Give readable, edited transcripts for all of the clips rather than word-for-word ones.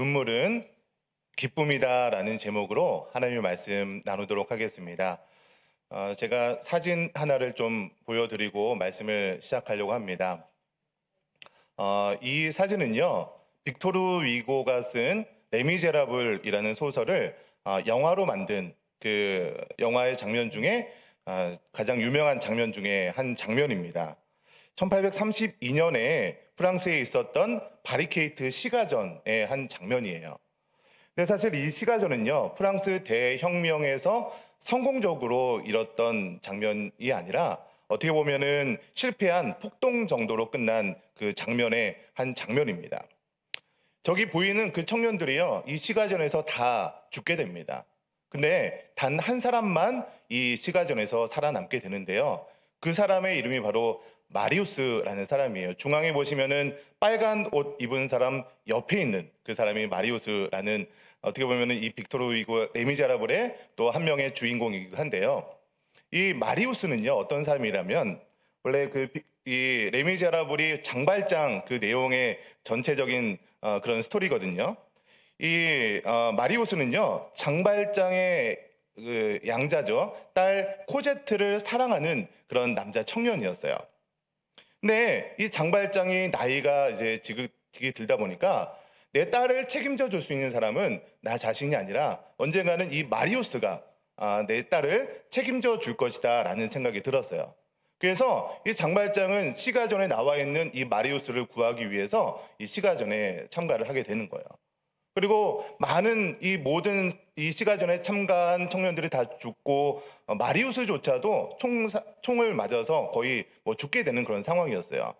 눈물은 기쁨이다라는 제목으로 하나님의 말씀 나누도록 하겠습니다. 제가 사진 하나를 좀 보여드리고 말씀을 시작하려고 합니다. 이 사진은요, 빅토르 위고가 쓴 레미제라블이라는 소설을 영화로 만든 그 영화의 장면 중에 가장 유명한 장면 중에 한 장면입니다. 1832년에 프랑스에 있었던 바리케이트 시가전의 한 장면이에요. 근데 사실 이 시가전은요, 프랑스 대혁명에서 성공적으로 이뤘던 장면이 아니라 어떻게 보면은 실패한 폭동 정도로 끝난 그 장면의 한 장면입니다. 저기 보이는 그 청년들이요, 이 시가전에서 다 죽게 됩니다. 근데 단 한 사람만 이 시가전에서 살아남게 되는데요. 그 사람의 이름이 바로 마리우스라는 사람이에요. 중앙에 보시면은 빨간 옷 입은 사람 옆에 있는 그 사람이 마리우스라는, 어떻게 보면은 이 빅토르 위고 레미제라블의 또 한 명의 주인공이기도 한데요. 이 마리우스는요, 어떤 사람이라면 원래 이 레미제라블이 장발장 그 내용의 전체적인 그런 스토리거든요. 이 마리우스는요, 장발장의 그 양자죠, 딸 코제트를 사랑하는 그런 남자 청년이었어요. 근데 이 장발장이 나이가 이제 지긋지긋 들다 보니까 내 딸을 책임져 줄 수 있는 사람은 나 자신이 아니라 언젠가는 이 마리우스가 내 딸을 책임져 줄 것이다라는 생각이 들었어요. 그래서 이 장발장은 시가전에 나와 있는 이 마리우스를 구하기 위해서 이 시가전에 참가를 하게 되는 거예요. 그리고 많은 이 모든 이 시가전에 참가한 청년들이 다 죽고 마리우스조차도 총을 맞아서 거의 뭐 죽게 되는 그런 상황이었어요.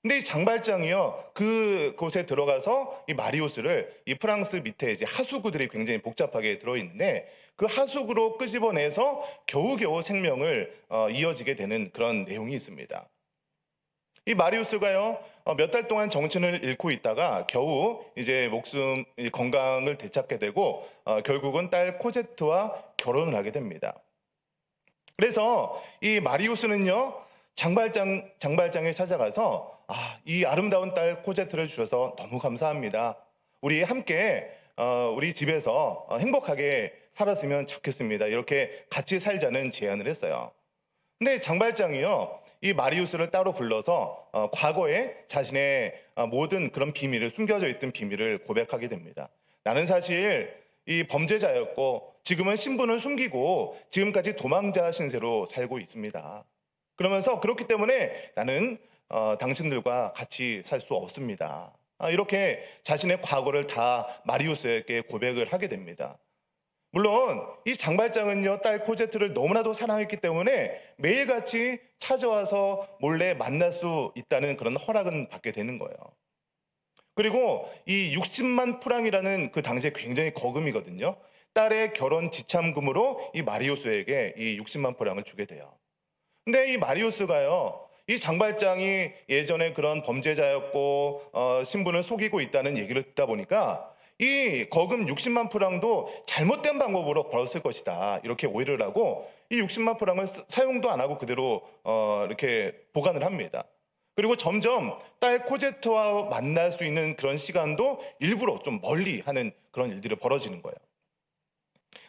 근데 이 장발장이요, 그곳에 들어가서 이 마리우스를, 이 프랑스 밑에 이제 하수구들이 굉장히 복잡하게 들어있는데 그 하수구로 끄집어내서 겨우겨우 생명을 이어지게 되는 그런 내용이 있습니다. 이 마리우스가요, 몇 달 동안 정신을 잃고 있다가 겨우 이제 건강을 되찾게 되고 결국은 딸 코제트와 결혼을 하게 됩니다. 그래서 이 마리우스는요, 장발장에 찾아가서 이 아름다운 딸 코제트를 주셔서 너무 감사합니다. 우리 함께 우리 집에서 행복하게 살았으면 좋겠습니다. 이렇게 같이 살자는 제안을 했어요. 근데 장발장이요, 이 마리우스를 따로 불러서 과거에 자신의 모든 그런 비밀을, 숨겨져 있던 비밀을 고백하게 됩니다. 나는 사실 이 범죄자였고 지금은 신분을 숨기고 지금까지 도망자 신세로 살고 있습니다. 그러면서 그렇기 때문에 나는 당신들과 같이 살 수 없습니다. 이렇게 자신의 과거를 다 마리우스에게 고백을 하게 됩니다. 물론 이 장발장은요, 딸 코제트를 너무나도 사랑했기 때문에 매일같이 찾아와서 몰래 만날 수 있다는 그런 허락은 받게 되는 거예요. 그리고 이 60만 프랑이라는 그 당시에 굉장히 거금이거든요. 딸의 결혼 지참금으로 이 마리우스에게 이 60만 프랑을 주게 돼요. 근데 이 마리우스가요, 이 장발장이 예전에 그런 범죄자였고 신분을 속이고 있다는 얘기를 듣다 보니까 이 거금 60만 프랑도 잘못된 방법으로 벌었을 것이다, 이렇게 오해를 하고 이 60만 프랑을 사용도 안 하고 그대로 이렇게 보관을 합니다. 그리고 점점 딸 코제트와 만날 수 있는 그런 시간도 일부러 좀 멀리 하는 그런 일들이 벌어지는 거예요.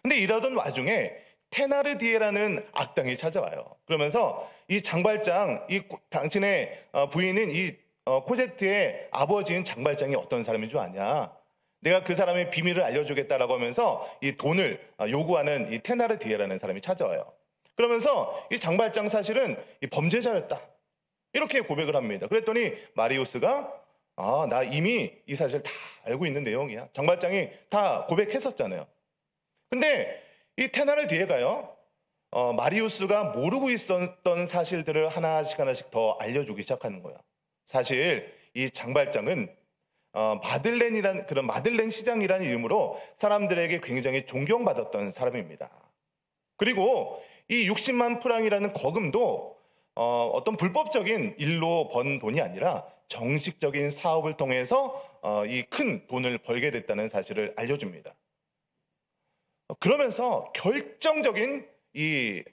근데 이러던 와중에 테나르디에라는 악당이 찾아와요. 그러면서 이 장발장, 당신의 부인인 이 코제트의 아버지인 장발장이 어떤 사람인 줄 아냐? 내가 그 사람의 비밀을 알려주겠다라고 하면서 이 돈을 요구하는 이 테나르디에라는 사람이 찾아와요. 그러면서 이 장발장 사실은 이 범죄자였다, 이렇게 고백을 합니다. 그랬더니 마리우스가 나 이미 이 사실 다 알고 있는 내용이야. 장발장이 다 고백했었잖아요. 근데 이 테나르디에가요, 마리우스가 모르고 있었던 사실들을 하나씩 더 알려주기 시작하는 거예요. 사실 이 장발장은 마들렌이란, 그런 마들렌 시장이라는 이름으로 사람들에게 굉장히 존경받았던 사람입니다. 그리고 이 60만 프랑이라는 거금도 어떤 불법적인 일로 번 돈이 아니라 정식적인 사업을 통해서 이 큰 돈을 벌게 됐다는 사실을 알려줍니다. 그러면서 결정적인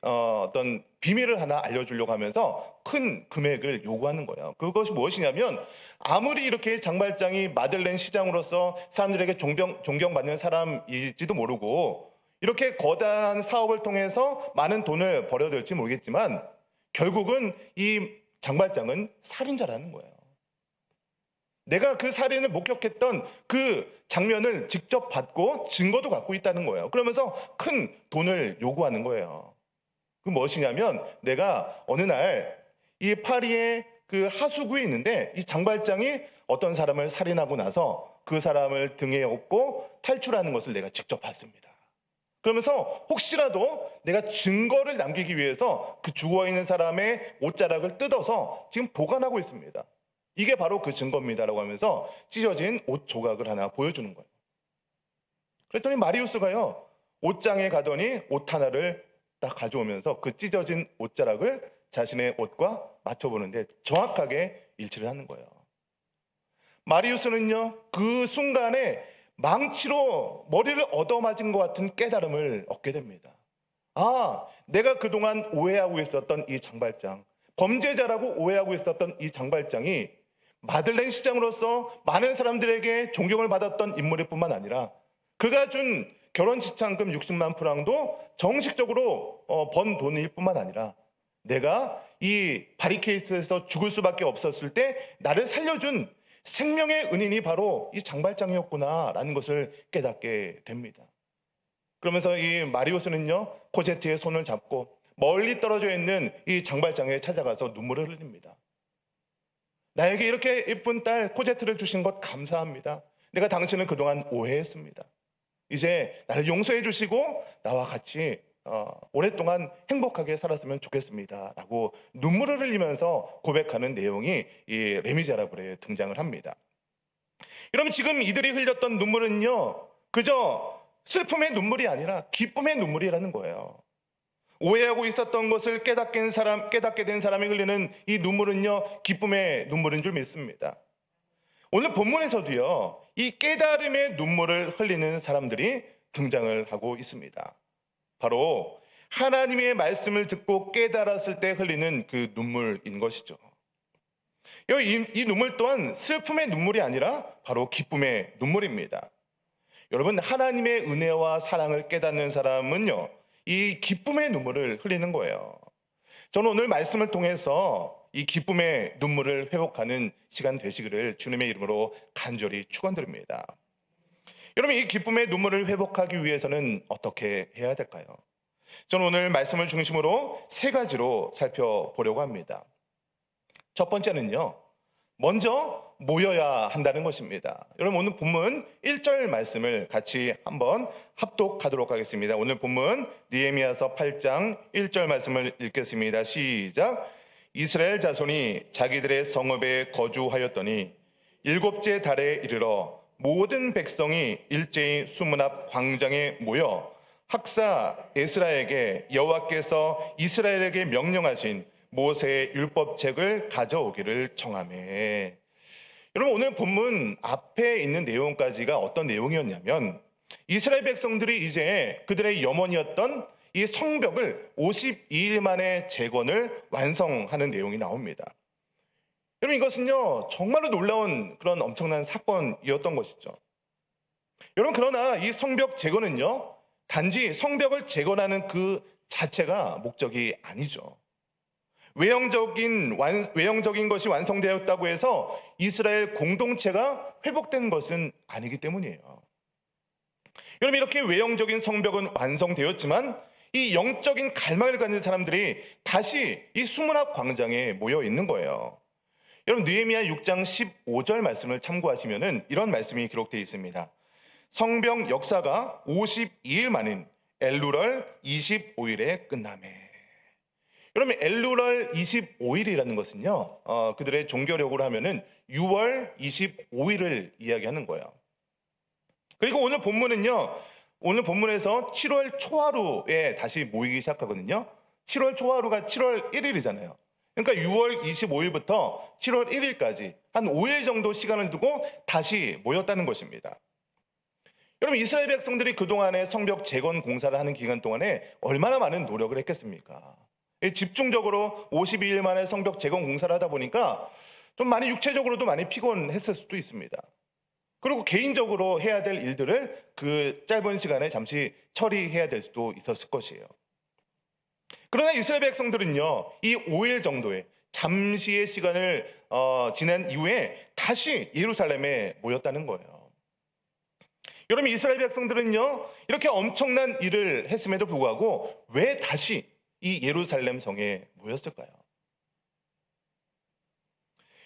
어떤 비밀을 하나 알려주려고 하면서 큰 금액을 요구하는 거예요. 그것이 무엇이냐면 아무리 이렇게 장발장이 마들렌 시장으로서 사람들에게 존경받는 사람일지도 모르고 이렇게 거대한 사업을 통해서 많은 돈을 벌어야 될지 모르겠지만 결국은 이 장발장은 살인자라는 거예요. 내가 그 살인을 목격했던 그 장면을 직접 봤고 증거도 갖고 있다는 거예요. 그러면서 큰 돈을 요구하는 거예요. 그 무엇이냐면 내가 어느 날 이 파리의 그 하수구에 있는데 이 장발장이 어떤 사람을 살인하고 나서 그 사람을 등에 업고 탈출하는 것을 내가 직접 봤습니다. 그러면서 혹시라도 내가 증거를 남기기 위해서 그 죽어있는 사람의 옷자락을 뜯어서 지금 보관하고 있습니다. 이게 바로 그 증거입니다라고 하면서 찢어진 옷 조각을 하나 보여주는 거예요. 그랬더니 마리우스가요, 옷장에 가더니 옷 하나를 딱 가져오면서 그 찢어진 옷자락을 자신의 옷과 맞춰보는데 정확하게 일치를 하는 거예요. 마리우스는요, 그 순간에 망치로 머리를 얻어맞은 것 같은 깨달음을 얻게 됩니다. 아, 내가 그동안 오해하고 있었던 이 장발장, 범죄자라고 오해하고 있었던 이 장발장이 마들렌 시장으로서 많은 사람들에게 존경을 받았던 인물일 뿐만 아니라 그가 준 결혼 지참금 60만 프랑도 정식적으로 번 돈일 뿐만 아니라 내가 이 바리케이트에서 죽을 수밖에 없었을 때 나를 살려준 생명의 은인이 바로 이 장발장이었구나라는 것을 깨닫게 됩니다. 그러면서 이 마리우스는요, 코제트의 손을 잡고 멀리 떨어져 있는 이 장발장에 찾아가서 눈물을 흘립니다. 나에게 이렇게 예쁜 딸 코제트를 주신 것 감사합니다. 내가 당신을 그동안 오해했습니다. 이제 나를 용서해 주시고 나와 같이 오랫동안 행복하게 살았으면 좋겠습니다 라고 눈물을 흘리면서 고백하는 내용이 이 레미제라블에 등장을 합니다. 여러분, 지금 이들이 흘렸던 눈물은요, 그저 슬픔의 눈물이 아니라 기쁨의 눈물이라는 거예요. 오해하고 있었던 것을 깨닫게 된 사람이 흘리는 이 눈물은요, 기쁨의 눈물인 줄 믿습니다. 오늘 본문에서도요, 이 깨달음의 눈물을 흘리는 사람들이 등장을 하고 있습니다. 바로 하나님의 말씀을 듣고 깨달았을 때 흘리는 그 눈물인 것이죠. 이 눈물 또한 슬픔의 눈물이 아니라 바로 기쁨의 눈물입니다. 여러분, 하나님의 은혜와 사랑을 깨닫는 사람은요, 이 기쁨의 눈물을 흘리는 거예요. 저는 오늘 말씀을 통해서 이 기쁨의 눈물을 회복하는 시간 되시기를 주님의 이름으로 간절히 축원드립니다. 여러분, 이 기쁨의 눈물을 회복하기 위해서는 어떻게 해야 될까요? 저는 오늘 말씀을 중심으로 세 가지로 살펴보려고 합니다. 첫 번째는요, 먼저 모여야 한다는 것입니다. 여러분, 오늘 본문 1절 말씀을 같이 한번 합독하도록 하겠습니다. 오늘 본문 느헤미야서 8장 1절 말씀을 읽겠습니다. 시작. 이스라엘 자손이 자기들의 성읍에 거주하였더니 일곱째 달에 이르러 모든 백성이 일제히 수문 앞 광장에 모여 학사 에스라에게 여호와께서 이스라엘에게 명령하신 모세의 율법책을 가져오기를 청하매. 여러분, 오늘 본문 앞에 있는 내용까지가 어떤 내용이었냐면 이스라엘 백성들이 이제 그들의 염원이었던 이 성벽을 52일 만에 재건을 완성하는 내용이 나옵니다. 여러분, 이것은요, 정말로 놀라운 그런 엄청난 사건이었던 것이죠. 여러분, 그러나 이 성벽 재건은요, 단지 성벽을 재건하는 그 자체가 목적이 아니죠. 외형적인 것이 완성되었다고 해서 이스라엘 공동체가 회복된 것은 아니기 때문이에요. 여러분, 이렇게 외형적인 성벽은 완성되었지만 이 영적인 갈망을 가진 사람들이 다시 이 수문 앞 광장에 모여 있는 거예요. 여러분, 느헤미야 6장 15절 말씀을 참고하시면은 이런 말씀이 기록되어 있습니다. 성벽 역사가 52일 만인 엘루럴 25일에 끝나매. 여러분, 엘루럴 25일이라는 것은요, 그들의 종교력으로 하면은 6월 25일을 이야기하는 거예요. 그리고 오늘 본문에서 7월 초하루에 다시 모이기 시작하거든요. 7월 초하루가 7월 1일이잖아요. 그러니까 6월 25일부터 7월 1일까지 한 5일 정도 시간을 두고 다시 모였다는 것입니다. 여러분, 이스라엘 백성들이 그동안에 성벽 재건 공사를 하는 기간 동안에 얼마나 많은 노력을 했겠습니까? 집중적으로 52일 만에 성벽 재건 공사를 하다 보니까 좀 많이 육체적으로도 많이 피곤했을 수도 있습니다. 그리고 개인적으로 해야 될 일들을 그 짧은 시간에 잠시 처리해야 될 수도 있었을 것이에요. 그러나 이스라엘 백성들은요, 이 5일 정도의 잠시의 시간을 지난 이후에 다시 예루살렘에 모였다는 거예요. 여러분, 이스라엘 백성들은요, 이렇게 엄청난 일을 했음에도 불구하고 왜 다시 이 예루살렘 성에 모였을까요?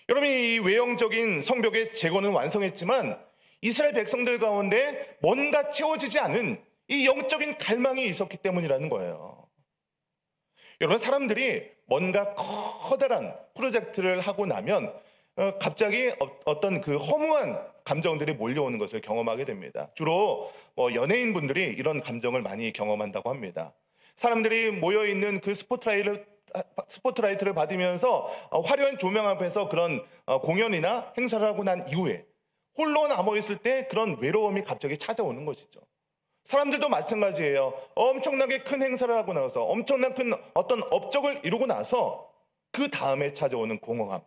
여러분, 이 외형적인 성벽의 재건은 완성했지만 이스라엘 백성들 가운데 뭔가 채워지지 않은 이 영적인 갈망이 있었기 때문이라는 거예요. 여러분, 사람들이 뭔가 커다란 프로젝트를 하고 나면 갑자기 어떤 그 허무한 감정들이 몰려오는 것을 경험하게 됩니다. 주로 연예인분들이 이런 감정을 많이 경험한다고 합니다. 사람들이 모여있는 그 스포트라이트를 받으면서 화려한 조명 앞에서 그런 공연이나 행사를 하고 난 이후에 홀로 남아있을 때 그런 외로움이 갑자기 찾아오는 것이죠. 사람들도 마찬가지예요. 엄청나게 큰 행사를 하고 나서 엄청난 큰 어떤 업적을 이루고 나서 그 다음에 찾아오는 공허함,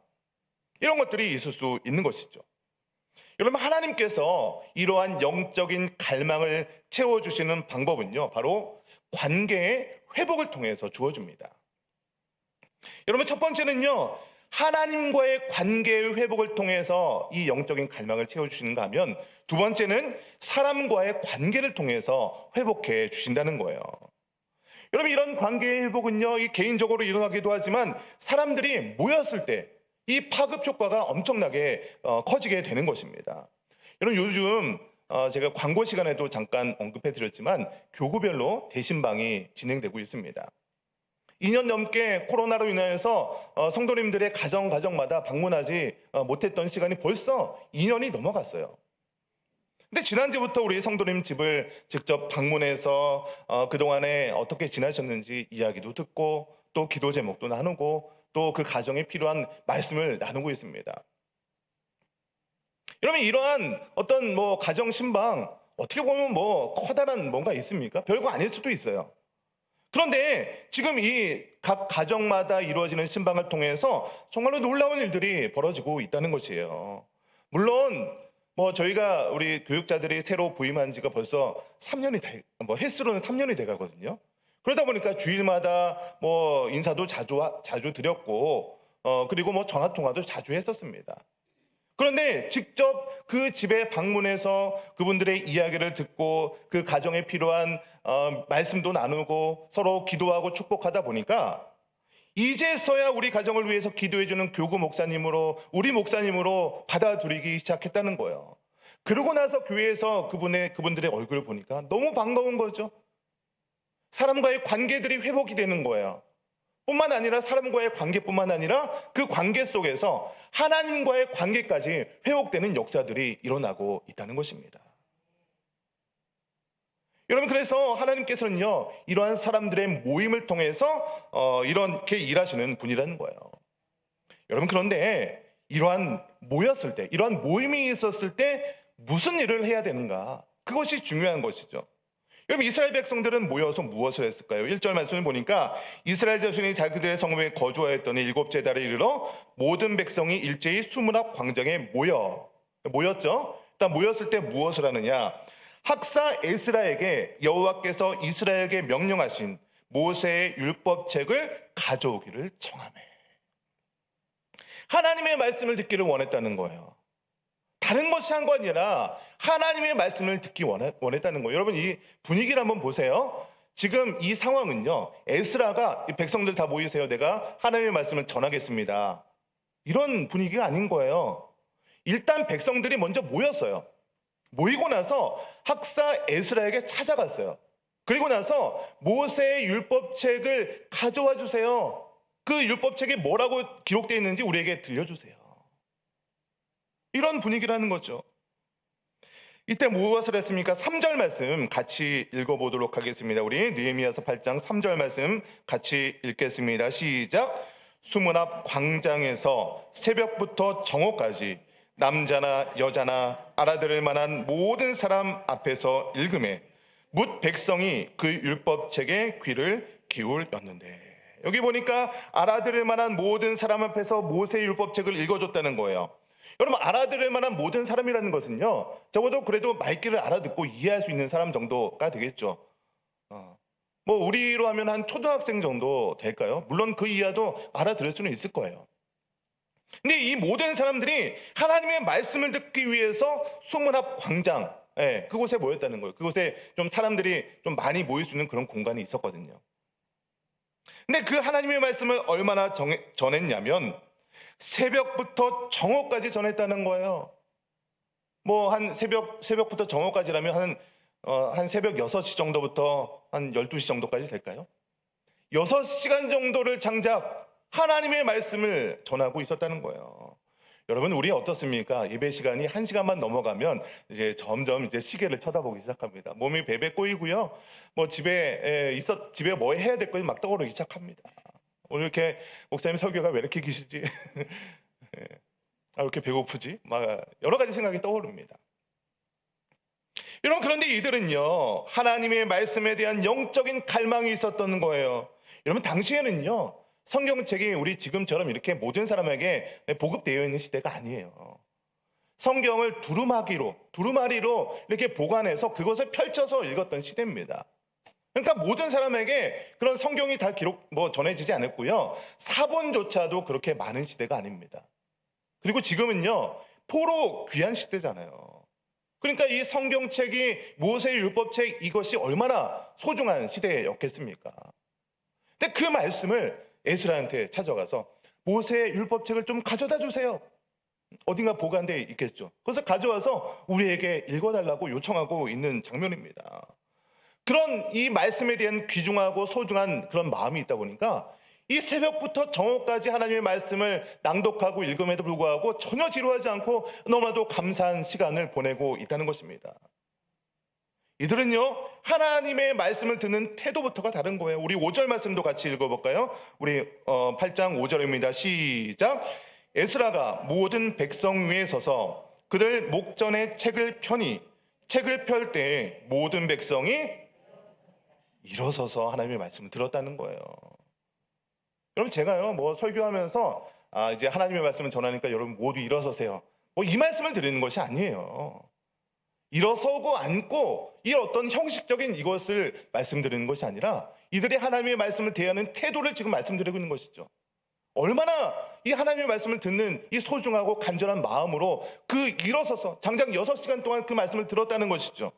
이런 것들이 있을 수 있는 것이죠. 여러분, 하나님께서 이러한 영적인 갈망을 채워주시는 방법은요, 바로 관계의 회복을 통해서 주어집니다. 여러분, 첫 번째는요, 하나님과의 관계의 회복을 통해서 이 영적인 갈망을 채워주시는가 하면, 두 번째는 사람과의 관계를 통해서 회복해 주신다는 거예요. 여러분, 이런 관계의 회복은요, 이 개인적으로 일어나기도 하지만 사람들이 모였을 때 이 파급 효과가 엄청나게 커지게 되는 것입니다. 여러분, 요즘 제가 광고 시간에도 잠깐 언급해 드렸지만 교구별로 대신방이 진행되고 있습니다. 2년 넘게 코로나로 인해서 성도님들의 가정마다 방문하지 못했던 시간이 벌써 2년이 넘어갔어요. 근데 지난주부터 우리 성도님 집을 직접 방문해서 그동안에 어떻게 지나셨는지 이야기도 듣고 또 기도 제목도 나누고 또 그 가정에 필요한 말씀을 나누고 있습니다. 여러분, 이러한 어떤 가정 신방, 어떻게 보면 커다란 뭔가 있습니까? 별거 아닐 수도 있어요. 그런데 지금 이 각 가정마다 이루어지는 신방을 통해서 정말로 놀라운 일들이 벌어지고 있다는 것이에요. 물론 저희가 우리 교육자들이 새로 부임한 지가 벌써 3년이 횟수로는 3년이 돼 가거든요. 그러다 보니까 주일마다 인사도 자주 드렸고 그리고 전화 통화도 자주 했었습니다. 그런데 직접 그 집에 방문해서 그분들의 이야기를 듣고 그 가정에 필요한 말씀도 나누고 서로 기도하고 축복하다 보니까 이제서야 우리 가정을 위해서 기도해주는 교구 목사님으로, 우리 목사님으로 받아들이기 시작했다는 거예요. 그러고 나서 교회에서 그분들의 얼굴을 보니까 너무 반가운 거죠. 사람과의 관계들이 회복이 되는 거예요. 뿐만 아니라 사람과의 관계뿐만 아니라 그 관계 속에서 하나님과의 관계까지 회복되는 역사들이 일어나고 있다는 것입니다. 여러분, 그래서 하나님께서는요, 이러한 사람들의 모임을 통해서 이렇게 일하시는 분이라는 거예요. 여러분, 그런데 이러한 모였을 때, 이러한 모임이 있었을 때 무슨 일을 해야 되는가? 그것이 중요한 것이죠. 여러분, 이스라엘 백성들은 모여서 무엇을 했을까요? 1절 말씀을 보니까 이스라엘 자손이 자기들의 성읍에 거주하였더니 일곱째 달에 이르러 모든 백성이 일제히 수문 앞 광장에 모였죠. 일단 모였을 때 무엇을 하느냐? 학사 에스라에게 여호와께서 이스라엘에게 명령하신 모세의 율법책을 가져오기를 청하매. 하나님의 말씀을 듣기를 원했다는 거예요. 다른 것이 한 건 아니라 하나님의 말씀을 듣기 원했다는 거예요. 여러분, 이 분위기를 한번 보세요. 지금 이 상황은요, 에스라가 백성들 다 모이세요, 내가 하나님의 말씀을 전하겠습니다, 이런 분위기가 아닌 거예요. 일단 백성들이 먼저 모였어요. 모이고 나서 학사 에스라에게 찾아갔어요. 그리고 나서 모세의 율법책을 가져와 주세요. 그 율법책에 뭐라고 기록되어 있는지 우리에게 들려주세요. 이런 분위기라는 거죠. 이때 무엇을 했습니까? 3절 말씀 같이 읽어보도록 하겠습니다. 우리 느헤미야서 8장 3절 말씀 같이 읽겠습니다. 시작. 수문 앞 광장에서 새벽부터 정오까지 남자나 여자나 알아들을 만한 모든 사람 앞에서 읽음에 뭇 백성이 그 율법책에 귀를 기울였는데, 여기 보니까 알아들을 만한 모든 사람 앞에서 모세의 율법책을 읽어줬다는 거예요. 여러분, 알아들을 만한 모든 사람이라는 것은요, 적어도 그래도 말귀를 알아듣고 이해할 수 있는 사람 정도가 되겠죠. 뭐 우리로 하면 한 초등학생 정도 될까요? 물론 그 이하도 알아들을 수는 있을 거예요. 근데 이 모든 사람들이 하나님의 말씀을 듣기 위해서 수문 앞 광장, 그곳에 모였다는 거예요. 그곳에 좀 사람들이 좀 많이 모일 수 있는 그런 공간이 있었거든요. 근데 그 하나님의 말씀을 얼마나 전했냐면 새벽부터 정오까지 전했다는 거예요. 뭐 한 새벽부터 정오까지라면 한 새벽 6시 정도부터 한 12시 정도까지 될까요? 6시간 정도를 장작 하나님의 말씀을 전하고 있었다는 거예요. 여러분, 우리 어떻습니까? 예배 시간이 1시간만 넘어가면 이제 점점 이제 시계를 쳐다보기 시작합니다. 몸이 베베 꼬이고요. 뭐 집에 뭐 해야 될 것이 막 떠오르기 시작합니다. 오늘 이렇게 목사님 설교가 왜 이렇게 기시지? 왜 이렇게 배고프지? 막 여러 가지 생각이 떠오릅니다. 여러분, 그런데 이들은요, 하나님의 말씀에 대한 영적인 갈망이 있었던 거예요. 여러분, 당시에는요, 성경책이 우리 지금처럼 이렇게 모든 사람에게 보급되어 있는 시대가 아니에요. 성경을 두루마리로 이렇게 보관해서 그것을 펼쳐서 읽었던 시대입니다. 그러니까 모든 사람에게 그런 성경이 다 전해지지 않았고요. 사본조차도 그렇게 많은 시대가 아닙니다. 그리고 지금은요, 포로 귀한 시대잖아요. 그러니까 이 성경책이 모세의 율법책, 이것이 얼마나 소중한 시대였겠습니까? 근데 그 말씀을 에스라한테 찾아가서 모세의 율법책을 좀 가져다 주세요. 어딘가 보관되어 있겠죠. 그래서 가져와서 우리에게 읽어달라고 요청하고 있는 장면입니다. 그런 이 말씀에 대한 귀중하고 소중한 그런 마음이 있다 보니까 이 새벽부터 정오까지 하나님의 말씀을 낭독하고 읽음에도 불구하고 전혀 지루하지 않고 너무나도 감사한 시간을 보내고 있다는 것입니다. 이들은요, 하나님의 말씀을 듣는 태도부터가 다른 거예요. 우리 5절 말씀도 같이 읽어볼까요? 우리 8장 5절입니다. 시작. 에스라가 모든 백성 위에 서서 그들 목전에 책을 펴니 책을 펼 때에 모든 백성이 일어서서 하나님의 말씀을 들었다는 거예요. 여러분, 제가요, 뭐 설교하면서 이제 하나님의 말씀을 전하니까 여러분 모두 일어서세요, 뭐 이 말씀을 드리는 것이 아니에요. 일어서고 앉고 이 어떤 형식적인 이것을 말씀드리는 것이 아니라 이들이 하나님의 말씀을 대하는 태도를 지금 말씀드리고 있는 것이죠. 얼마나 이 하나님의 말씀을 듣는 이 소중하고 간절한 마음으로 일어서서 장작 6시간 동안 그 말씀을 들었다는 것이죠.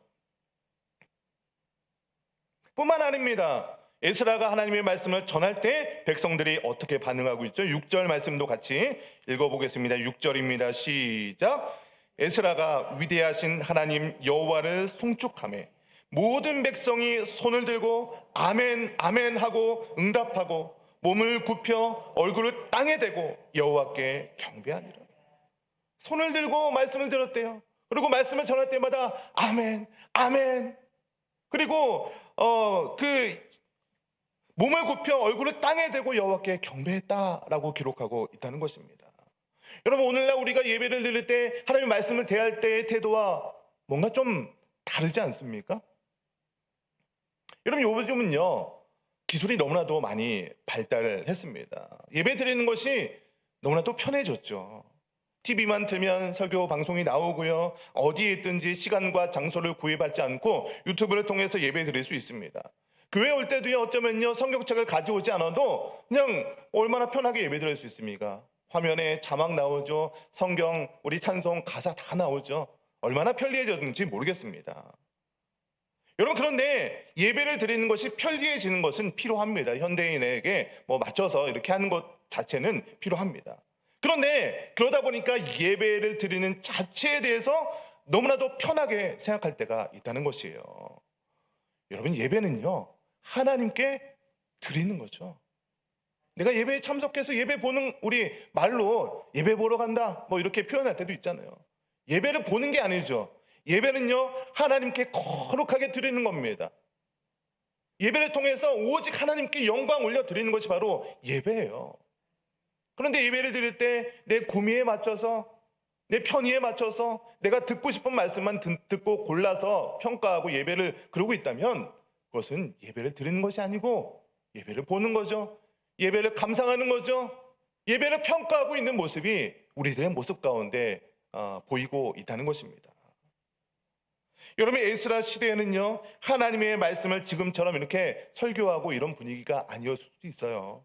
뿐만 아닙니다. 에스라가 하나님의 말씀을 전할 때 백성들이 어떻게 반응하고 있죠? 6절 말씀도 같이 읽어보겠습니다. 6절입니다. 시작. 에스라가 위대하신 하나님 여호와를 송축하며 모든 백성이 손을 들고 아멘 아멘 하고 응답하고 몸을 굽혀 얼굴을 땅에 대고 여호와께 경배하니라. 손을 들고 말씀을 들었대요. 그리고 말씀을 전할 때마다 아멘 아멘, 그리고 몸을 굽혀 얼굴을 땅에 대고 여호와께 경배했다라고 기록하고 있다는 것입니다. 여러분, 오늘날 우리가 예배를 드릴 때 하나님의 말씀을 대할 때의 태도와 뭔가 좀 다르지 않습니까? 여러분, 요즘은요, 기술이 너무나도 많이 발달했습니다. 예배 드리는 것이 너무나도 편해졌죠. TV만 틀면 설교 방송이 나오고요, 어디에 있든지 시간과 장소를 구애받지 않고 유튜브를 통해서 예배 드릴 수 있습니다. 교회 올 때도요, 어쩌면요, 성경책을 가져오지 않아도 그냥 얼마나 편하게 예배 드릴 수 있습니까? 화면에 자막 나오죠. 성경, 우리 찬송 가사 다 나오죠. 얼마나 편리해졌는지 모르겠습니다. 여러분, 그런데 예배를 드리는 것이 편리해지는 것은 필요합니다. 현대인에게 맞춰서 이렇게 하는 것 자체는 필요합니다. 그런데 그러다 보니까 예배를 드리는 자체에 대해서 너무나도 편하게 생각할 때가 있다는 것이에요. 여러분, 예배는요, 하나님께 드리는 거죠. 내가 예배에 참석해서 예배 보는, 우리 말로 예배 보러 간다 이렇게 표현할 때도 있잖아요. 예배를 보는 게 아니죠. 예배는요, 하나님께 거룩하게 드리는 겁니다. 예배를 통해서 오직 하나님께 영광 올려 드리는 것이 바로 예배예요. 그런데 예배를 드릴 때 내 구미에 맞춰서 내 편의에 맞춰서 내가 듣고 싶은 말씀만 듣고 골라서 평가하고 예배를 그러고 있다면 그것은 예배를 드리는 것이 아니고 예배를 보는 거죠. 예배를 감상하는 거죠. 예배를 평가하고 있는 모습이 우리들의 모습 가운데 보이고 있다는 것입니다. 여러분, 에스라 시대에는요, 하나님의 말씀을 지금처럼 이렇게 설교하고 이런 분위기가 아니었을 수도 있어요.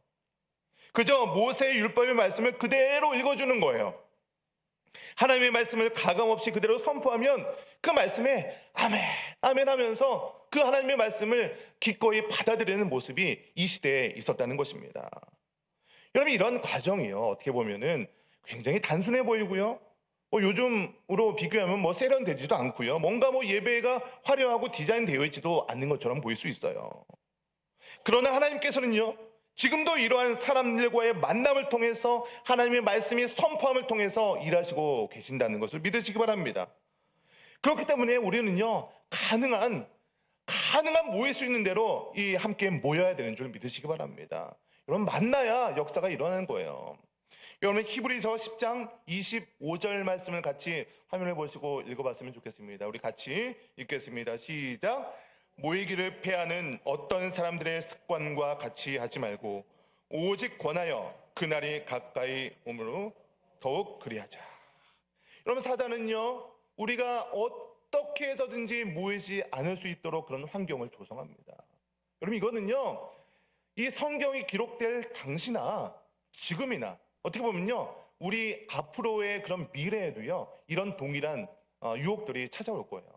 그저 모세의 율법의 말씀을 그대로 읽어주는 거예요. 하나님의 말씀을 가감없이 그대로 선포하면 그 말씀에 아멘, 아멘 하면서 그 하나님의 말씀을 기꺼이 받아들이는 모습이 이 시대에 있었다는 것입니다. 여러분, 이런 과정이요, 어떻게 보면은 굉장히 단순해 보이고요. 요즘으로 비교하면 세련되지도 않고요. 뭔가 예배가 화려하고 디자인되어 있지도 않는 것처럼 보일 수 있어요. 그러나 하나님께서는요, 지금도 이러한 사람들과의 만남을 통해서 하나님의 말씀이 선포함을 통해서 일하시고 계신다는 것을 믿으시기 바랍니다. 그렇기 때문에 우리는요, 가능한 모일 수 있는 대로 함께 모여야 되는 줄 믿으시기 바랍니다. 여러분, 만나야 역사가 일어나는 거예요. 여러분, 히브리서 10장 25절 말씀을 같이 화면에 보시고 읽어봤으면 좋겠습니다. 우리 같이 읽겠습니다. 시작. 모이기를 패하는 어떤 사람들의 습관과 같이 하지 말고 오직 권하여 그날이 가까이 오므로 더욱 그리하자. 여러분, 사단은요, 우리가 어떻게 해서든지 모이지 않을 수 있도록 그런 환경을 조성합니다. 여러분, 이거는요, 이 성경이 기록될 당시나 지금이나 어떻게 보면요, 우리 앞으로의 그런 미래에도요, 이런 동일한 유혹들이 찾아올 거예요.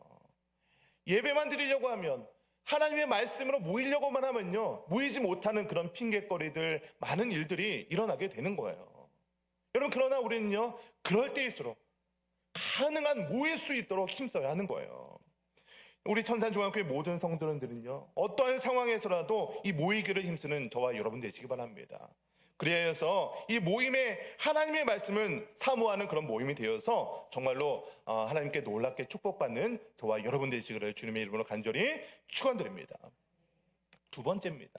예배만 드리려고 하면, 하나님의 말씀으로 모이려고만 하면요, 모이지 못하는 그런 핑계거리들, 많은 일들이 일어나게 되는 거예요. 여러분, 그러나 우리는요, 그럴 때일수록 가능한 모일 수 있도록 힘써야 하는 거예요. 우리 천산중앙교회 모든 성도들은요, 어떠한 상황에서라도 이 모이기를 힘쓰는 저와 여러분 되시기 바랍니다. 그래서 이 모임에 하나님의 말씀을 사모하는 그런 모임이 되어서 정말로 하나님께 놀랍게 축복받는 저와 여러분 되시기를 주님의 이름으로 간절히 축원드립니다. 두 번째입니다.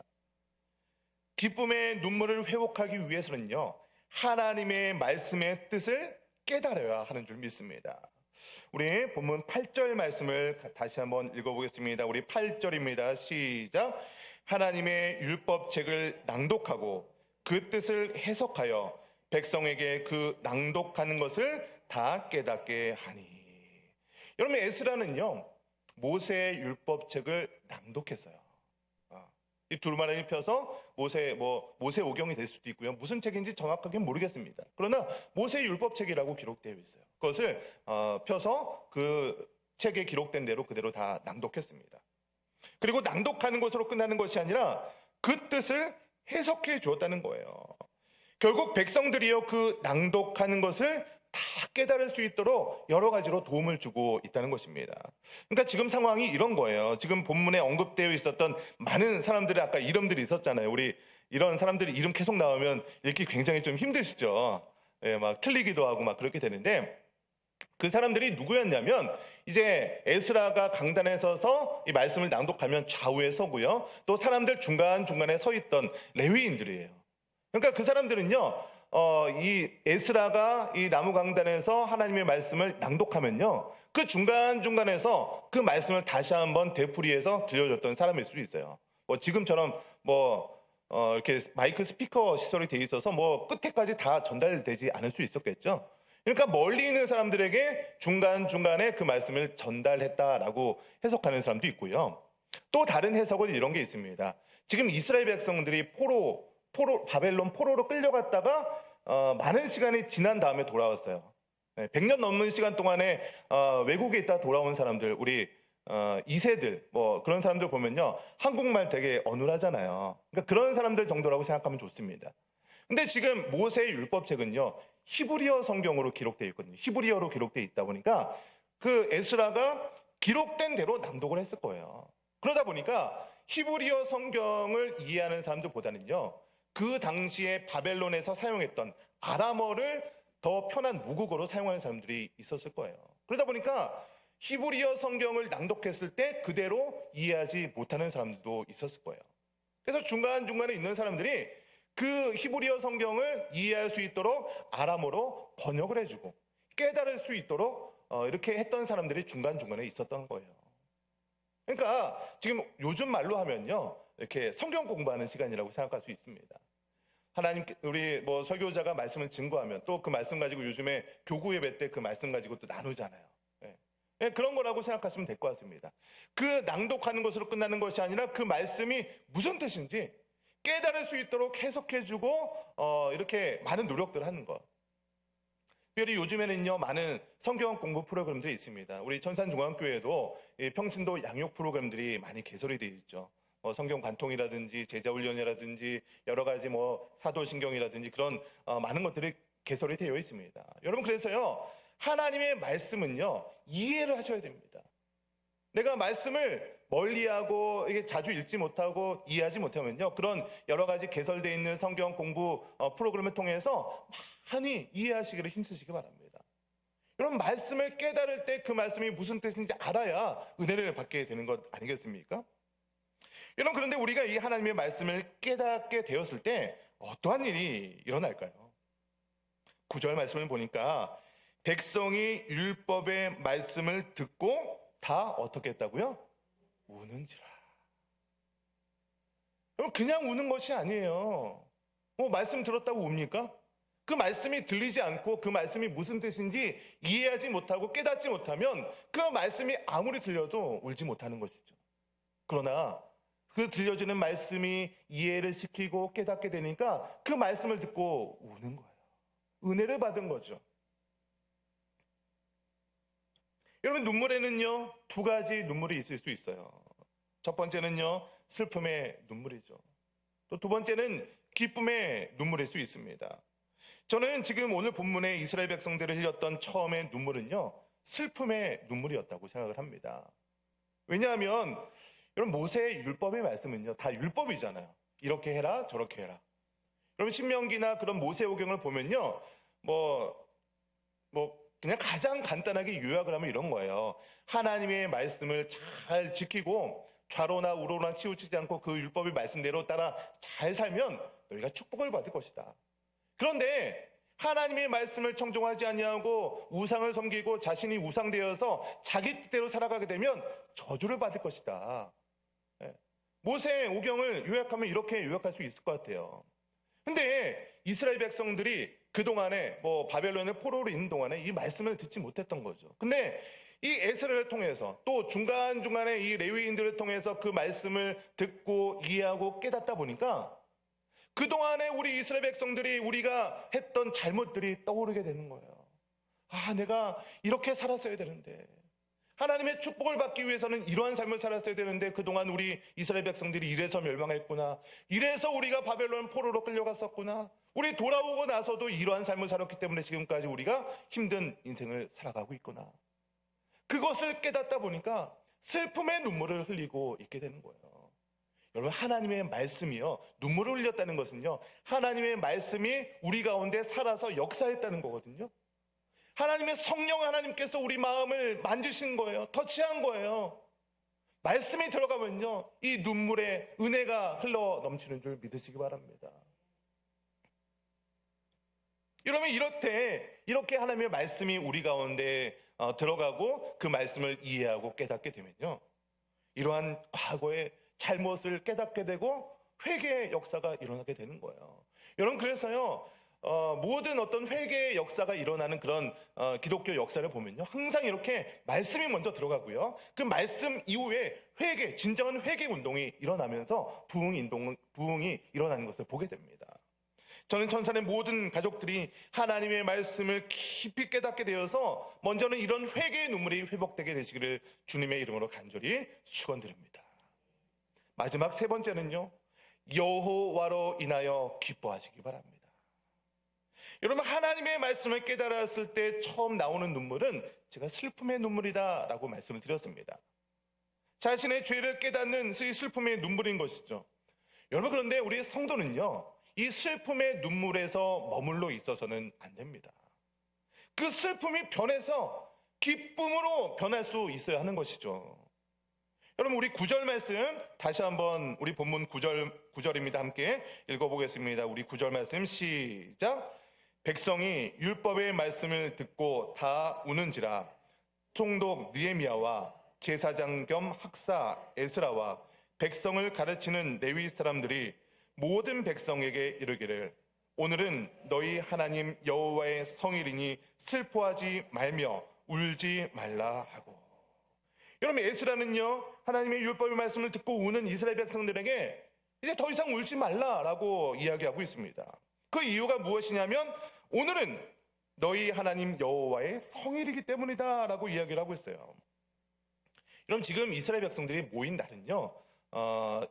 기쁨의 눈물을 회복하기 위해서는요, 하나님의 말씀의 뜻을 깨달아야 하는 줄 믿습니다. 우리 본문 8절 말씀을 다시 한번 읽어보겠습니다. 우리 8절입니다. 시작. 하나님의 율법책을 낭독하고 그 뜻을 해석하여 백성에게 그 낭독하는 것을 다 깨닫게 하니. 여러분, 에스라는요, 모세의 율법책을 낭독했어요. 이 두루마리를 입혀서 모세 오경이 될 수도 있고요. 무슨 책인지 정확하게 모르겠습니다. 그러나 모세 율법책이라고 기록되어 있어요. 그것을 펴서 그 책에 기록된 대로 그대로 다 낭독했습니다. 그리고 낭독하는 것으로 끝나는 것이 아니라 그 뜻을 해석해 주었다는 거예요. 결국 백성들이요, 그 낭독하는 것을 다 깨달을 수 있도록 여러 가지로 도움을 주고 있다는 것입니다. 그러니까 지금 상황이 이런 거예요. 지금 본문에 언급되어 있었던 많은 사람들의 아까 이름들이 있었잖아요. 우리 이런 사람들이 이름 계속 나오면 읽기 굉장히 좀 힘드시죠. 예, 막 틀리기도 하고 막 그렇게 되는데, 그 사람들이 누구였냐면, 이제 에스라가 강단에 서서 이 말씀을 낭독하면 좌우에 서고요, 또 사람들 중간중간에 서 있던 레위인들이에요. 그러니까 그 사람들은요, 이 에스라가 이 나무 강단에서 하나님의 말씀을 낭독하면요, 그 중간중간에서 그 말씀을 다시 한번 되풀이해서 들려줬던 사람일 수도 있어요. 지금처럼 이렇게 마이크 스피커 시설이 돼 있어서 끝에까지 다 전달되지 않을 수 있었겠죠. 그러니까 멀리 있는 사람들에게 중간중간에 그 말씀을 전달했다라고 해석하는 사람도 있고요. 또 다른 해석은 이런 게 있습니다. 지금 이스라엘 백성들이 바벨론 포로로 끌려갔다가 많은 시간이 지난 다음에 돌아왔어요. 100년 넘는 시간 동안에 외국에 있다 돌아온 사람들, 우리 2세들 그런 사람들 보면요, 한국말 되게 어눌하잖아요. 그러니까 그런 사람들 정도라고 생각하면 좋습니다. 근데 지금 모세의 율법책은요, 히브리어 성경으로 기록되어 있거든요. 히브리어로 기록되어 있다 보니까 그 에스라가 기록된 대로 낭독을 했을 거예요. 그러다 보니까 히브리어 성경을 이해하는 사람들보다는요, 그 당시에 바벨론에서 사용했던 아람어를 더 편한 모국어로 사용하는 사람들이 있었을 거예요. 그러다 보니까 히브리어 성경을 낭독했을 때 그대로 이해하지 못하는 사람들도 있었을 거예요. 그래서 중간중간에 있는 사람들이 그 히브리어 성경을 이해할 수 있도록 아람어로 번역을 해주고, 깨달을 수 있도록 이렇게 했던 사람들이 중간중간에 있었던 거예요. 그러니까 지금 요즘 말로 하면요, 이렇게 성경 공부하는 시간이라고 생각할 수 있습니다. 하나님, 우리 뭐 설교자가 말씀을 증거하면 또 그 말씀 가지고 요즘에 교구 예배 때 그 말씀 가지고 또 나누잖아요. 예. 예, 그런 거라고 생각하시면 될 것 같습니다. 그 낭독하는 것으로 끝나는 것이 아니라 그 말씀이 무슨 뜻인지 깨달을 수 있도록 해석해주고 이렇게 많은 노력들을 하는 것. 특별히 요즘에는요, 많은 성경 공부 프로그램들이 있습니다. 우리 천산중앙교회도 평신도 양육 프로그램들이 많이 개설이 되어 있죠. 성경 관통이라든지 제자훈련이라든지 여러 가지 사도신경이라든지 그런 많은 것들이 개설이 되어 있습니다. 여러분, 그래서요, 하나님의 말씀은요, 이해를 하셔야 됩니다. 내가 말씀을 멀리하고 이게 자주 읽지 못하고 이해하지 못하면요, 그런 여러 가지 개설되어 있는 성경 공부 프로그램을 통해서 많이 이해하시기를 힘쓰시기 바랍니다. 여러분, 말씀을 깨달을 때 그 말씀이 무슨 뜻인지 알아야 은혜를 받게 되는 것 아니겠습니까? 여러분, 그런데 우리가 이 하나님의 말씀을 깨닫게 되었을 때 어떠한 일이 일어날까요? 9절 말씀을 보니까 백성이 율법의 말씀을 듣고 다 어떻게 했다고요? 우는지라. 여러분, 그냥 우는 것이 아니에요. 말씀 들었다고 웁니까? 그 말씀이 들리지 않고 그 말씀이 무슨 뜻인지 이해하지 못하고 깨닫지 못하면 그 말씀이 아무리 들려도 울지 못하는 것이죠. 그러나 그 들려주는 말씀이 이해를 시키고 깨닫게 되니까 그 말씀을 듣고 우는 거예요. 은혜를 받은 거죠. 여러분, 눈물에는요, 두 가지 눈물이 있을 수 있어요. 첫 번째는요, 슬픔의 눈물이죠. 또 두 번째는 기쁨의 눈물일 수 있습니다. 저는 지금 오늘 본문에 이스라엘 백성들을 흘렸던 처음의 눈물은요, 슬픔의 눈물이었다고 생각을 합니다. 왜냐하면 여러분, 모세의 율법의 말씀은요, 다 율법이잖아요. 이렇게 해라, 저렇게 해라. 여러분, 신명기나 그런 모세오경을 보면요, 그냥 가장 간단하게 요약을 하면 이런 거예요. 하나님의 말씀을 잘 지키고 좌로나 우로나 치우치지 않고 그 율법의 말씀대로 따라 잘 살면 너희가 축복을 받을 것이다. 그런데 하나님의 말씀을 청종하지 아니하고 우상을 섬기고 자신이 우상되어서 자기 뜻대로 살아가게 되면 저주를 받을 것이다. 모세 오경을 요약하면 이렇게 요약할 수 있을 것 같아요. 근데 이스라엘 백성들이 그동안에 바벨론의 포로로 있는 동안에 이 말씀을 듣지 못했던 거죠. 근데 이 에스라를 통해서 또 중간중간에 이 레위인들을 통해서 그 말씀을 듣고 이해하고 깨닫다 보니까 그동안에 우리 이스라엘 백성들이 우리가 했던 잘못들이 떠오르게 되는 거예요. 내가 이렇게 살았어야 되는데, 하나님의 축복을 받기 위해서는 이러한 삶을 살았어야 되는데 그동안 우리 이스라엘 백성들이 이래서 멸망했구나, 이래서 우리가 바벨론 포로로 끌려갔었구나, 우리 돌아오고 나서도 이러한 삶을 살았기 때문에 지금까지 우리가 힘든 인생을 살아가고 있구나. 그것을 깨닫다 보니까 슬픔의 눈물을 흘리고 있게 되는 거예요. 여러분, 하나님의 말씀이요, 눈물을 흘렸다는 것은요, 하나님의 말씀이 우리 가운데 살아서 역사했다는 거거든요. 하나님의 성령 하나님께서 우리 마음을 만지신 거예요. 터치한 거예요. 말씀이 들어가면요, 이 눈물에 은혜가 흘러 넘치는 줄 믿으시기 바랍니다. 여러분, 이렇게 하나님의 말씀이 우리 가운데 들어가고 그 말씀을 이해하고 깨닫게 되면요, 이러한 과거의 잘못을 깨닫게 되고 회개의 역사가 일어나게 되는 거예요. 여러분, 그래서요, 모든 어떤 회개의 역사가 일어나는 그런 기독교 역사를 보면요, 항상 이렇게 말씀이 먼저 들어가고요, 그 말씀 이후에 진정한 회개 운동이 일어나면서 부흥이 일어나는 것을 보게 됩니다. 저는 천산의 모든 가족들이 하나님의 말씀을 깊이 깨닫게 되어서 먼저는 이런 회개의 눈물이 회복되게 되시기를 주님의 이름으로 간절히 축원드립니다. 마지막 세 번째는요, 여호와로 인하여 기뻐하시기 바랍니다. 여러분, 하나님의 말씀을 깨달았을 때 처음 나오는 눈물은 제가 슬픔의 눈물이다 라고 말씀을 드렸습니다. 자신의 죄를 깨닫는 슬픔의 눈물인 것이죠. 여러분, 그런데 우리 성도는요, 이 슬픔의 눈물에서 머물러 있어서는 안 됩니다. 그 슬픔이 변해서 기쁨으로 변할 수 있어야 하는 것이죠. 여러분, 우리 9절 말씀 다시 한번, 우리 본문 9절입니다. 함께 읽어보겠습니다. 우리 9절 말씀 시작. 백성이 율법의 말씀을 듣고 다 우는지라. 총독 느헤미야와 제사장 겸 학사 에스라와 백성을 가르치는 레위 사람들이 모든 백성에게 이르기를 오늘은 너희 하나님 여호와의 성일이니 슬퍼하지 말며 울지 말라 하고. 여러분, 에스라는요 하나님의 율법의 말씀을 듣고 우는 이스라엘 백성들에게 이제 더 이상 울지 말라라고 이야기하고 있습니다. 그 이유가 무엇이냐면 오늘은 너희 하나님 여호와의 성일이기 때문이다라고 이야기를 하고 있어요. 그럼 지금 이스라엘 백성들이 모인 날은요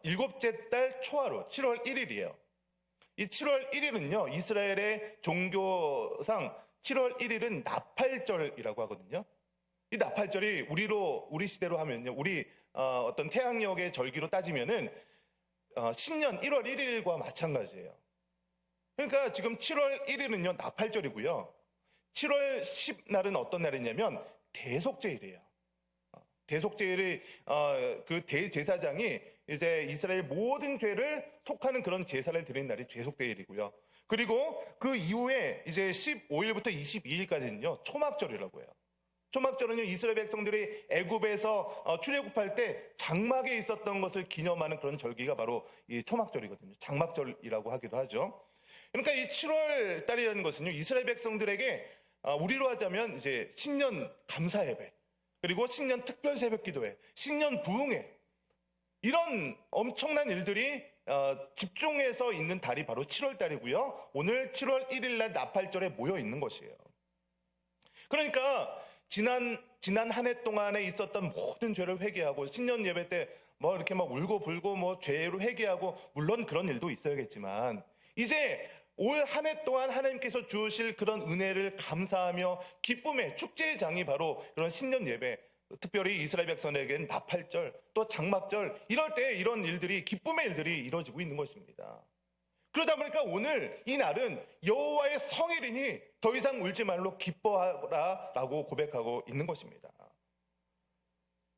일곱째 달 초하루 7월 1일이에요. 이 7월 1일은요 이스라엘의 종교상 7월 1일은 나팔절이라고 하거든요. 이 나팔절이 우리 시대로 하면요, 우리 어떤 태양력의 절기로 따지면은 신년 1월 1일과 마찬가지예요. 그러니까 지금 7월 1일은요 나팔절이고요. 7월 10날은 어떤 날이냐면 대속제일이에요. 대속제일이 그 대제사장이 이제 이스라엘 모든 죄를 속하는 그런 제사를 드리는 날이 대속제일이고요. 그리고 그 이후에 이제 15일부터 22일까지는요 초막절이라고 해요. 초막절은요 이스라엘 백성들이 애굽에서 출애굽할 때 장막에 있었던 것을 기념하는 그런 절기가 바로 이 초막절이거든요. 장막절이라고 하기도 하죠. 그러니까 이 7월 달이라는 것은요 이스라엘 백성들에게 우리로 하자면 이제 신년 감사 예배, 그리고 신년 특별 새벽 기도회, 신년 부흥회, 이런 엄청난 일들이 집중해서 있는 달이 바로 7월 달이고요. 오늘 7월 1일 날 나팔절에 모여 있는 것이에요. 그러니까 지난 한 해 동안에 있었던 모든 죄를 회개하고 신년 예배 때 뭐 이렇게 막 울고 불고 뭐 죄를 회개하고, 물론 그런 일도 있어야겠지만 이제 올 한 해 동안 하나님께서 주실 그런 은혜를 감사하며 기쁨의 축제의 장이 바로 그런 신년 예배, 특별히 이스라엘 백성에게는 나팔절 또 장막절, 이럴 때 이런 일들이, 기쁨의 일들이 이루어지고 있는 것입니다. 그러다 보니까 오늘 이 날은 여호와의 성일이니 더 이상 울지 말로 기뻐하라 라고 고백하고 있는 것입니다.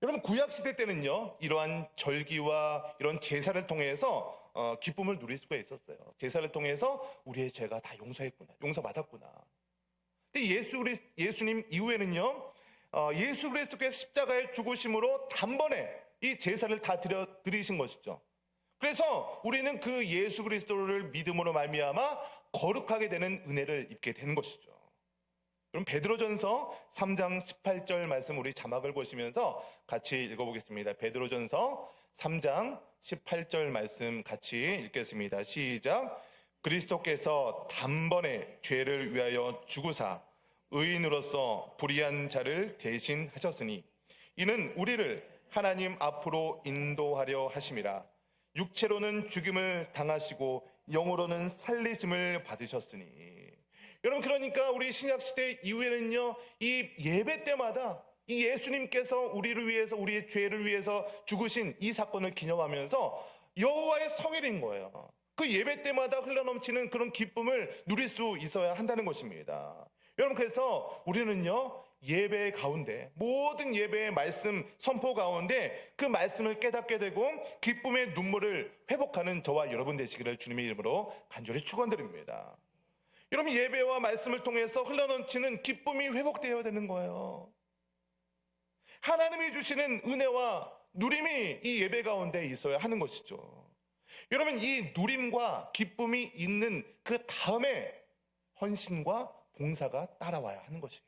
여러분, 구약시대 때는요 이러한 절기와 이런 제사를 통해서 기쁨을 누릴 수가 있었어요. 제사를 통해서 우리의 죄가 다 용서받았구나. 근데 예수님 이후에는요 예수 그리스도께서 십자가의 죽으심으로 단번에 이 제사를 다 드리신 것이죠. 그래서 우리는 그 예수 그리스도를 믿음으로 말미암아 거룩하게 되는 은혜를 입게 되는 것이죠. 그럼 베드로전서 3장 18절 말씀, 우리 자막을 보시면서 같이 읽어보겠습니다. 베드로전서 3장 18절 말씀 같이 읽겠습니다. 시작. 그리스도께서 단번에 죄를 위하여 죽으사 의인으로서 불의한 자를 대신하셨으니 이는 우리를 하나님 앞으로 인도하려 하심이라. 육체로는 죽임을 당하시고 영으로는 살리심을 받으셨으니. 여러분, 그러니까 우리 신약시대 이후에는요 이 예배 때마다 이 예수님께서 우리를 위해서, 우리의 죄를 위해서 죽으신 이 사건을 기념하면서 여호와의 성일인 거예요. 그 예배 때마다 흘러넘치는 그런 기쁨을 누릴 수 있어야 한다는 것입니다. 여러분, 그래서 우리는요 예배 가운데, 모든 예배의 말씀 선포 가운데 그 말씀을 깨닫게 되고 기쁨의 눈물을 회복하는 저와 여러분 되시기를 주님의 이름으로 간절히 축원드립니다. 여러분, 예배와 말씀을 통해서 흘러넘치는 기쁨이 회복되어야 되는 거예요. 하나님이 주시는 은혜와 누림이 이 예배 가운데 있어야 하는 것이죠. 여러분, 이 누림과 기쁨이 있는 그 다음에 헌신과 봉사가 따라와야 하는 것이에요.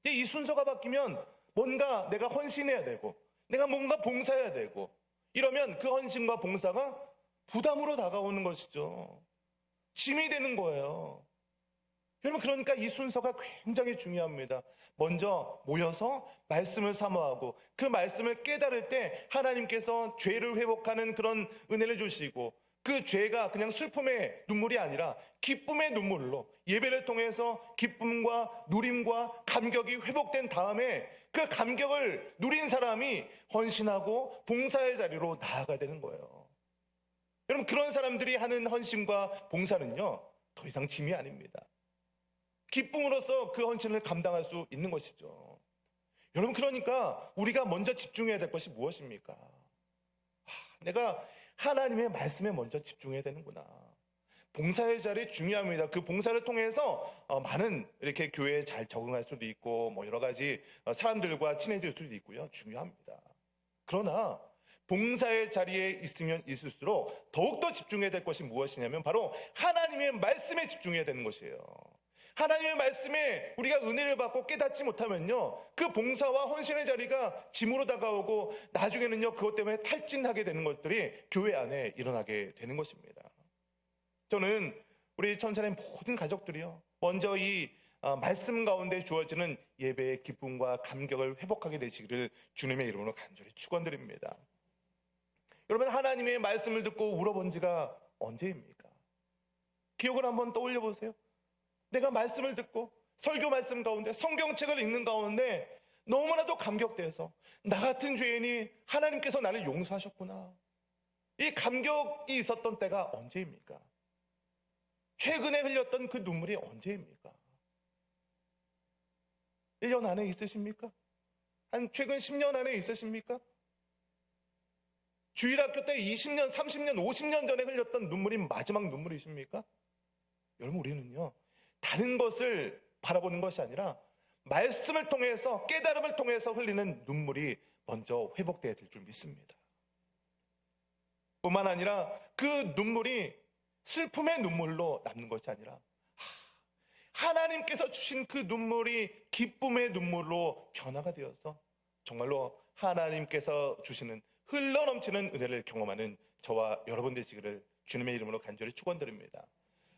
이 순서가 바뀌면 뭔가 내가 헌신해야 되고 내가 뭔가 봉사해야 되고 이러면 그 헌신과 봉사가 부담으로 다가오는 것이죠. 짐이 되는 거예요. 여러분, 그러니까 이 순서가 굉장히 중요합니다. 먼저 모여서 말씀을 사모하고 그 말씀을 깨달을 때 하나님께서 죄를 회복하는 그런 은혜를 주시고, 그 죄가 그냥 슬픔의 눈물이 아니라 기쁨의 눈물로 예배를 통해서 기쁨과 누림과 감격이 회복된 다음에 그 감격을 누린 사람이 헌신하고 봉사의 자리로 나아가야 되는 거예요. 여러분, 그런 사람들이 하는 헌신과 봉사는요 더 이상 짐이 아닙니다. 기쁨으로써 그 헌신을 감당할 수 있는 것이죠. 여러분, 그러니까 우리가 먼저 집중해야 될 것이 무엇입니까? 내가 하나님의 말씀에 먼저 집중해야 되는구나. 봉사의 자리 중요합니다. 그 봉사를 통해서 많은 이렇게 교회에 잘 적응할 수도 있고 뭐 여러 가지 사람들과 친해질 수도 있고요. 중요합니다. 그러나 봉사의 자리에 있으면 있을수록 더욱더 집중해야 될 것이 무엇이냐면 바로 하나님의 말씀에 집중해야 되는 것이에요. 하나님의 말씀에 우리가 은혜를 받고 깨닫지 못하면요, 그 봉사와 헌신의 자리가 짐으로 다가오고 나중에는요 그것 때문에 탈진하게 되는 것들이 교회 안에 일어나게 되는 것입니다. 저는 우리 천산의 모든 가족들이요, 먼저 이 말씀 가운데 주어지는 예배의 기쁨과 감격을 회복하게 되시기를 주님의 이름으로 간절히 축원드립니다. 여러분, 하나님의 말씀을 듣고 울어본 지가 언제입니까? 기억을 한번 떠올려 보세요. 내가 말씀을 듣고 설교 말씀 가운데 성경책을 읽는 가운데 너무나도 감격돼서 나 같은 죄인이 하나님께서 나를 용서하셨구나, 이 감격이 있었던 때가 언제입니까? 최근에 흘렸던 그 눈물이 언제입니까? 1년 안에 있으십니까? 한 최근 10년 안에 있으십니까? 주일학교 때 20년, 30년, 50년 전에 흘렸던 눈물이 마지막 눈물이십니까? 여러분, 우리는요, 다른 것을 바라보는 것이 아니라 말씀을 통해서, 깨달음을 통해서 흘리는 눈물이 먼저 회복되어야 될 줄 믿습니다. 뿐만 아니라 그 눈물이 슬픔의 눈물로 남는 것이 아니라 하나님께서 주신 그 눈물이 기쁨의 눈물로 변화가 되어서 정말로 하나님께서 주시는 흘러넘치는 은혜를 경험하는 저와 여러분 되시기를 주님의 이름으로 간절히 축원드립니다.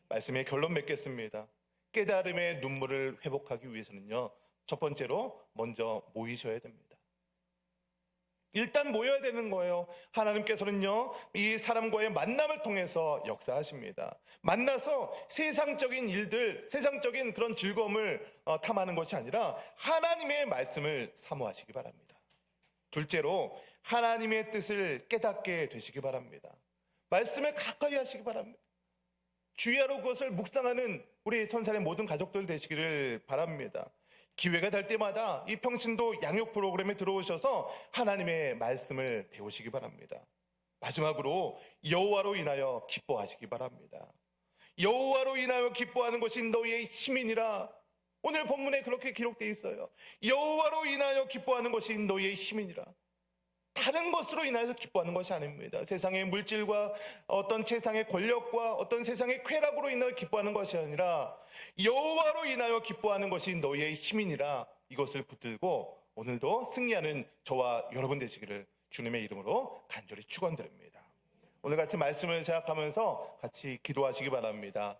말씀의 결론 맺겠습니다. 깨달음의 눈물을 회복하기 위해서는요, 첫 번째로 먼저 모이셔야 됩니다. 일단 모여야 되는 거예요. 하나님께서는요, 이 사람과의 만남을 통해서 역사하십니다. 만나서 세상적인 일들, 세상적인 그런 즐거움을 탐하는 것이 아니라 하나님의 말씀을 사모하시기 바랍니다. 둘째로 하나님의 뜻을 깨닫게 되시기 바랍니다. 말씀을 가까이 하시기 바랍니다. 주야로 그것을 묵상하는 우리 천산의 모든 가족들 되시기를 바랍니다. 기회가 될 때마다 이 평신도 양육 프로그램에 들어오셔서 하나님의 말씀을 배우시기 바랍니다. 마지막으로 여호와로 인하여 기뻐하시기 바랍니다. 여호와로 인하여 기뻐하는 것이 너희의 힘이니라. 오늘 본문에 그렇게 기록되어 있어요. 여호와로 인하여 기뻐하는 것이 너희의 힘이니라. 다른 것으로 인하여서 기뻐하는 것이 아닙니다. 세상의 물질과 어떤 세상의 권력과 어떤 세상의 쾌락으로 인하여 기뻐하는 것이 아니라 여호와로 인하여 기뻐하는 것이 너희의 힘이니라. 이것을 붙들고 오늘도 승리하는 저와 여러분 되시기를 주님의 이름으로 간절히 축원드립니다. 오늘 같이 말씀을 생각하면서 같이 기도하시기 바랍니다.